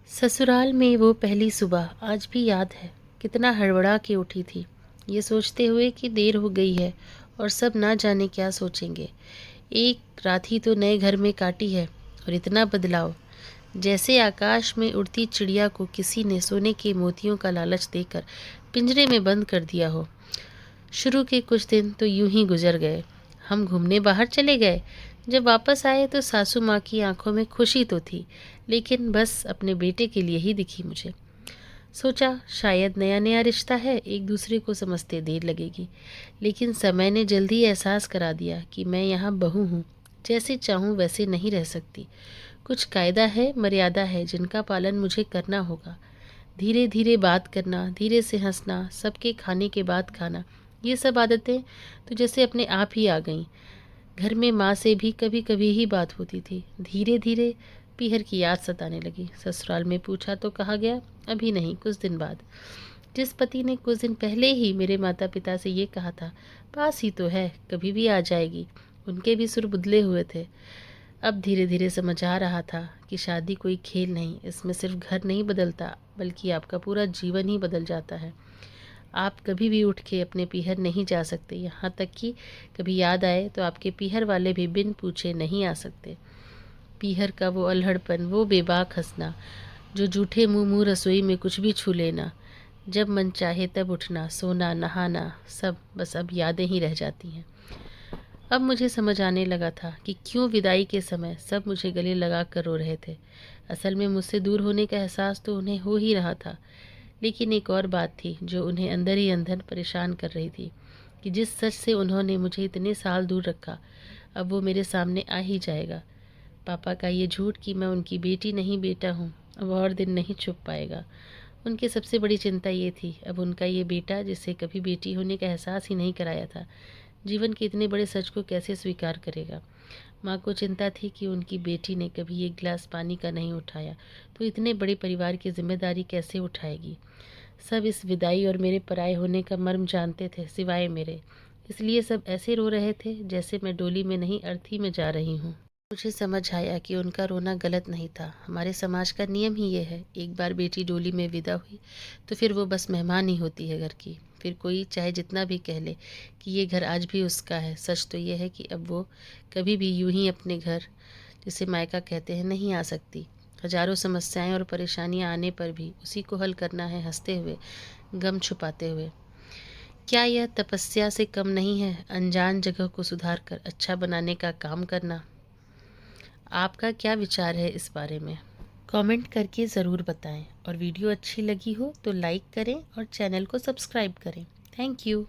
ससुराल में वो पहली सुबह आज भी याद है। कितना हड़बड़ा के उठी थी, ये सोचते हुए कि देर हो गई है और सब ना जाने क्या सोचेंगे। एक रात ही तो नए घर में काटी है और इतना बदलाव, जैसे आकाश में उड़ती चिड़िया को किसी ने सोने के मोतियों का लालच देकर पिंजरे में बंद कर दिया हो। शुरू के कुछ दिन तो यूं ही गुजर गए। हम घूमने बाहर चले गए। जब वापस आए तो सासू माँ की आंखों में खुशी तो थी, लेकिन बस अपने बेटे के लिए ही दिखी मुझे। सोचा शायद नया नया रिश्ता है, एक दूसरे को समझते देर लगेगी, लेकिन समय ने जल्दी एहसास करा दिया कि मैं यहाँ बहू हूँ। जैसे चाहूँ वैसे नहीं रह सकती। कुछ कायदा है, मर्यादा है जिनका पालन मुझे करना होगा। धीरे धीरे बात करना, धीरे से हंसना, सबके खाने के बाद खाना, ये सब आदतें तो जैसे अपने आप ही आ गईं। घर में माँ से भी कभी कभी ही बात होती थी। धीरे धीरे पीहर की याद सताने लगी। ससुराल में पूछा तो कहा गया अभी नहीं, कुछ दिन बाद। जिस पति ने कुछ दिन पहले ही मेरे माता पिता से ये कहा था, पास ही तो है, कभी भी आ जाएगी, उनके भी सुर बदले हुए थे। अब धीरे धीरे समझ आ रहा था कि शादी कोई खेल नहीं, इसमें सिर्फ घर नहीं बदलता बल्कि आपका पूरा जीवन ही बदल जाता है। आप कभी भी उठ के अपने पीहर नहीं जा सकते, यहाँ तक कि कभी याद आए तो आपके पीहर वाले भी बिन पूछे नहीं आ सकते। पीहर का वो अल्हड़पन, वो बेबाक हंसना, जो जूठे मुंह मुंह रसोई में कुछ भी छू लेना, जब मन चाहे तब उठना, सोना, नहाना, सब बस अब यादें ही रह जाती हैं। अब मुझे समझ आने लगा था कि क्यों विदाई के समय सब मुझे गले लगा कर रो रहे थे। असल में मुझसे दूर होने का एहसास तो उन्हें हो ही रहा था, लेकिन एक और बात थी जो उन्हें अंदर ही अंदर परेशान कर रही थी, कि जिस सच से उन्होंने मुझे इतने साल दूर रखा, अब वो मेरे सामने आ ही जाएगा। पापा का ये झूठ कि मैं उनकी बेटी नहीं बेटा हूँ, अब और दिन नहीं छुप पाएगा। उनकी सबसे बड़ी चिंता ये थी, अब उनका ये बेटा जिसे कभी बेटी होने का एहसास ही नहीं कराया था, जीवन के इतने बड़े सच को कैसे स्वीकार करेगा। माँ को चिंता थी कि उनकी बेटी ने कभी एक गिलास पानी का नहीं उठाया, तो इतने बड़े परिवार की जिम्मेदारी कैसे उठाएगी। सब इस विदाई और मेरे पराये होने का मर्म जानते थे सिवाय मेरे, इसलिए सब ऐसे रो रहे थे जैसे मैं डोली में नहीं अर्थी में जा रही हूँ। मुझे समझ आया कि उनका रोना गलत नहीं था। हमारे समाज का नियम ही ये है, एक बार बेटी डोली में विदा हुई तो फिर वो बस मेहमान ही होती है घर की। फिर कोई चाहे जितना भी कह ले कि ये घर आज भी उसका है, सच तो ये है कि अब वो कभी भी यूं ही अपने घर, जिसे मायका कहते हैं, नहीं आ सकती। हजारों समस्याएं और परेशानियां आने पर भी उसी को हल करना है, हंसते हुए, गम छुपाते हुए। क्या यह तपस्या से कम नहीं है, अनजान जगह को सुधार कर अच्छा बनाने का काम करना। आपका क्या विचार है इस बारे में? कमेंट करके ज़रूर बताएं, और वीडियो अच्छी लगी हो तो लाइक करें और चैनल को सब्सक्राइब करें। Thank you.